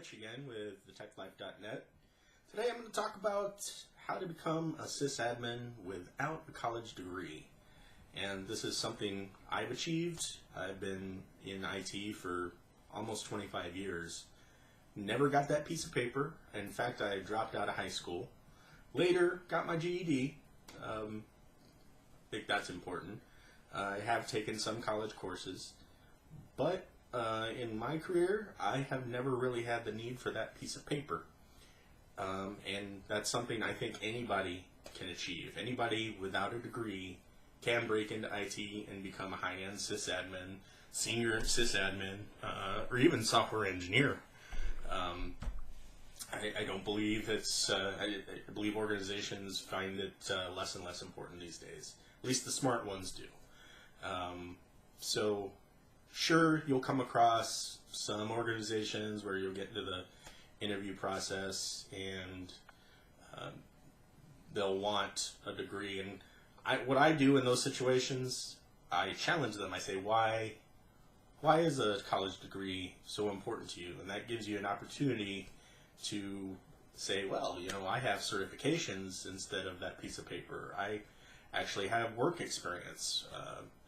Mitch again with thetechlife.net. Today I'm going to talk about how to become a sysadmin without a college degree. And this is something I've achieved. I've been in IT for almost 25 years. Never got that piece of paper. In fact, I dropped out of high school. Later, got my GED. I think that's important. I have taken some college courses. But in my career, I have never really had the need for that piece of paper. And that's something I think anybody can achieve. Anybody without a degree can break into IT and become a high-end sysadmin, senior sysadmin, or even software engineer. I don't believe it's, I believe organizations find it less and less important these days. At least the smart ones do. So sure, you'll come across some organizations where you'll get into the interview process and they'll want a degree. And what I do in those situations, I challenge them. I say, why is a college degree so important to you? And that gives you an opportunity to say, well, you know, I have certifications instead of that piece of paper. I actually have work experience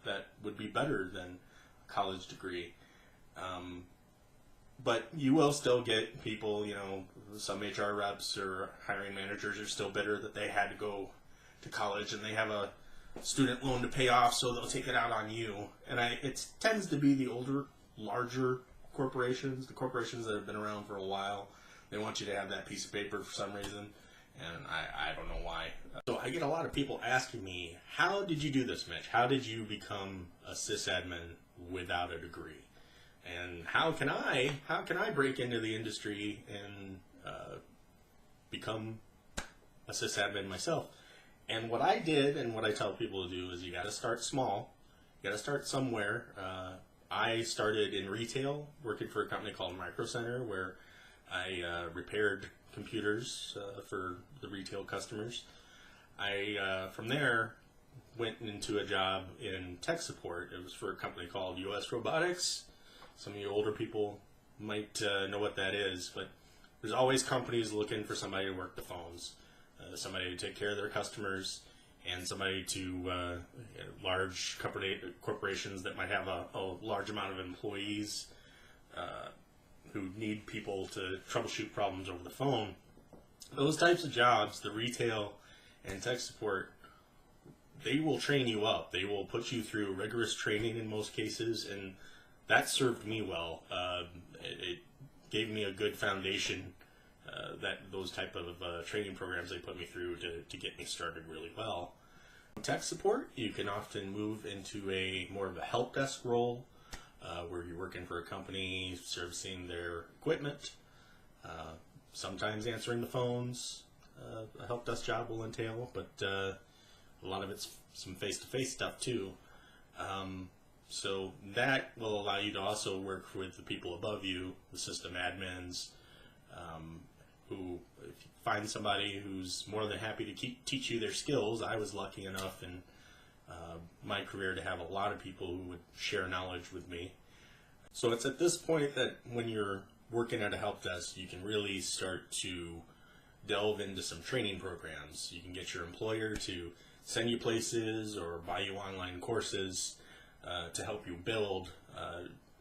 that would be better than a college degree. But you will still get people, you know, some HR reps or hiring managers are still bitter that they had to go to college and they have a student loan to pay off, so they'll take it out on you. And it tends to be the older, larger corporations, the corporations that have been around for a while. They want you to have that piece of paper for some reason, and I don't know why. So I get a lot of people asking me, how did you do this, Mitch? How did you become a sysadmin without a degree? And how can I break into the industry and become a sysadmin myself? And what I did and what I tell people to do is you got to start small. You got to start somewhere. I started in retail, working for a company called Micro Center, where I repaired computers for the retail customers. I from there went into a job in tech support. It was for a company called US Robotics. Some of you older people might know what that is, but there's always companies looking for somebody to work the phones, somebody to take care of their customers, and somebody to large corporations that might have a large amount of employees who need people to troubleshoot problems over the phone. Those types of jobs, the retail and tech support, they will train you up. They will put you through rigorous training in most cases, and that served me well. It gave me a good foundation, that those type of training programs they put me through to get me started really well. Tech support, you can often move into a more of a help desk role, where you're working for a company, servicing their equipment, sometimes answering the phones. A help desk job will entail, but a lot of it's some face-to-face stuff too. So that will allow you to also work with the people above you, the system admins, who, if you find somebody who's more than happy to teach you their skills. I was lucky enough in my career to have a lot of people who would share knowledge with me. So it's at this point that when you're working at a help desk, you can really start to delve into some training programs. You can get your employer to send you places or buy you online courses to help you build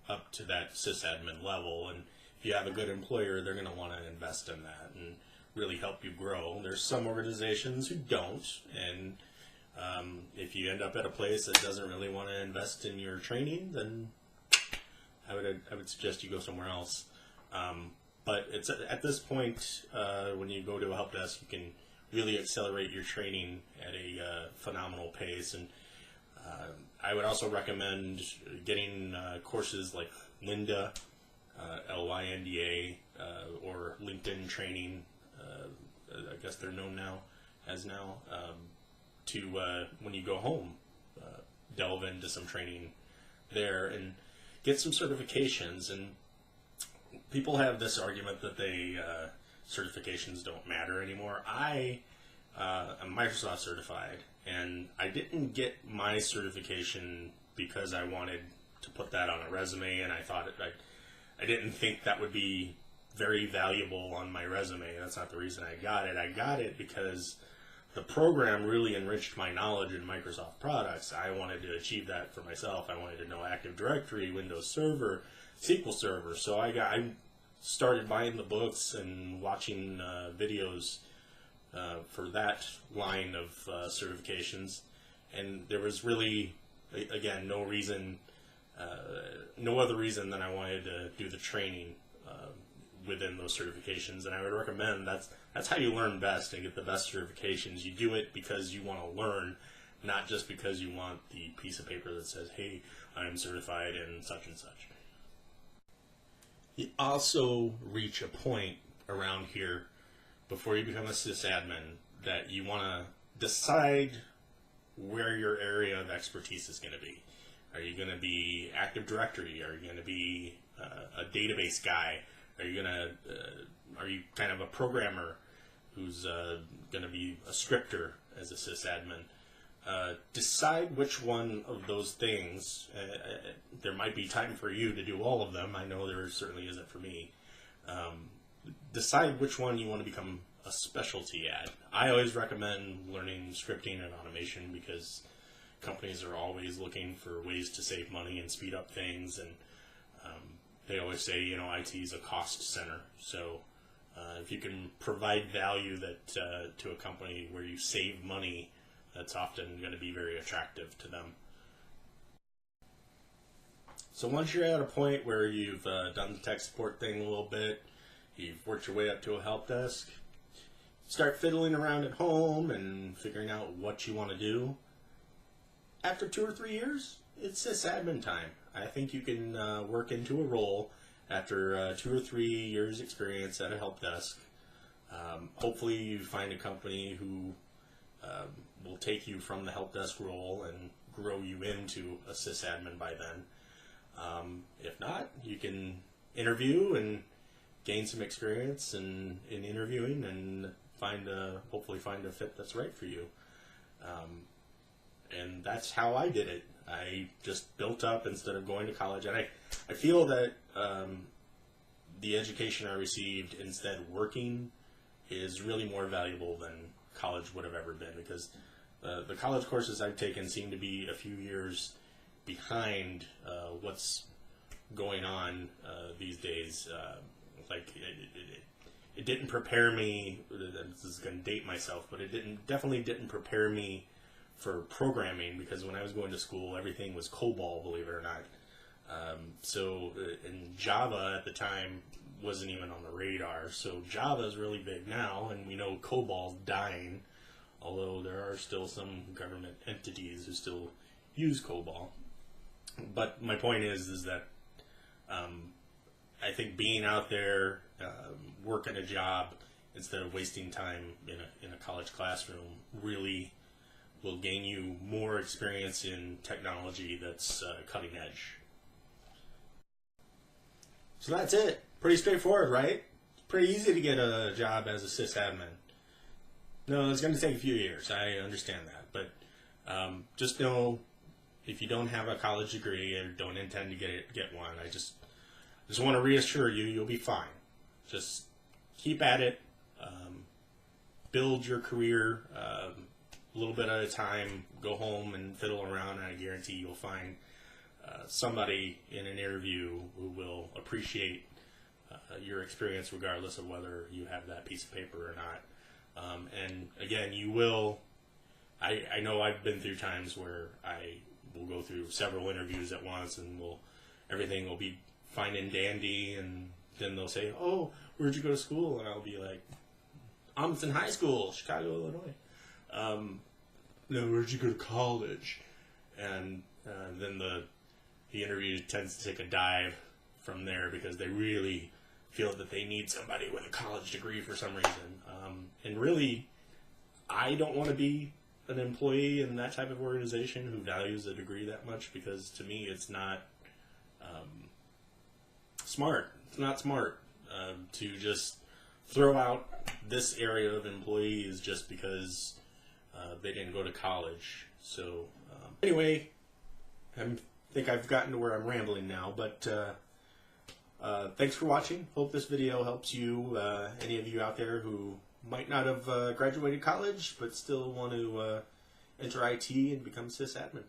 up to that sysadmin level. And if you have a good employer, they're going to want to invest in that and really help you grow. There's some organizations who don't, and if you end up at a place that doesn't really want to invest in your training, then I would suggest you go somewhere else. But it's at this point, when you go to a help desk, you can really accelerate your training at a phenomenal pace. And I would also recommend getting courses like Lynda, Lynda, or LinkedIn training. I guess they're known now, to when you go home, delve into some training there and get some certifications. And people have this argument that certifications don't matter anymore. I am Microsoft certified, and I didn't get my certification because I wanted to put that on a resume, and I thought I didn't think that would be very valuable on my resume. That's not the reason I got it. I got it because the program really enriched my knowledge in Microsoft products. I wanted to achieve that for myself. I wanted to know Active Directory, Windows Server, SQL Server. So I started buying the books and watching videos for that line of certifications. And there was really, again, no other reason than I wanted to do the training within those certifications. And I would recommend that's how you learn best and get the best certifications. You do it because you want to learn, not just because you want the piece of paper that says, hey, I am certified in such and such. You also reach a point around here before you become a sysadmin that you want to decide where your area of expertise is going to be. Are you going to be Active Directory? Are you going to be a database guy? Are you kind of a programmer who's going to be a scripter as a sysadmin? Decide which one of those things. There might be time for you to do all of them. I know there certainly isn't for me. Decide which one you want to become a specialty at. I always recommend learning scripting and automation because companies are always looking for ways to save money and speed up things, and they always say, IT is a cost center. So if you can provide value that to a company where you save money, that's often going to be very attractive to them. So once you're at a point where you've done the tech support thing a little bit, you've worked your way up to a help desk, start fiddling around at home and figuring out what you want to do. After 2 or 3 years, it's sysadmin time. I think you can work into a role after 2 or 3 years experience at a help desk. Hopefully you find a company who will take you from the help desk role and grow you into a sysadmin by then. If not, you can interview and gain some experience in interviewing and hopefully find a fit that's right for you. And that's how I did it. I just built up instead of going to college. And I feel that the education I received instead working is really more valuable than college would have ever been, because the college courses I've taken seem to be a few years behind what's going on these days. It didn't prepare me. This is going to date myself, but it definitely didn't prepare me for programming, because when I was going to school, everything was COBOL, believe it or not. And Java at the time wasn't even on the radar. So Java is really big now, and we know COBOL's dying, although there are still some government entities who still use COBOL. But my point is that I think being out there, working a job instead of wasting time in a college classroom really will gain you more experience in technology that's cutting edge. So that's it. Pretty straightforward, right? It's pretty easy to get a job as a sysadmin. No, it's going to take a few years. I understand that. But just know, if you don't have a college degree or don't intend to get one, I just want to reassure you, you'll be fine. Just keep at it. Build your career a little bit at a time. Go home and fiddle around, and I guarantee you'll find somebody in an interview who will appreciate your experience regardless of whether you have that piece of paper or not. And again, you will. I know I've been through times where I will go through several interviews at once, and everything will be fine and dandy, and then they'll say, "Oh, where'd you go to school?" And I'll be like, "Amundsen High School, Chicago, Illinois." No, where'd you go to college? And then the interview tends to take a dive from there, because they really feel that they need somebody with a college degree for some reason. And really, I don't want to be an employee in that type of organization who values a degree that much, because to me it's not smart. It's not smart to just throw out this area of employees just because they didn't go to college. So anyway, I think I've gotten to where I'm rambling now, but Thanks for watching. Hope this video helps you, any of you out there who might not have graduated college but still want to enter IT and become sysadmin.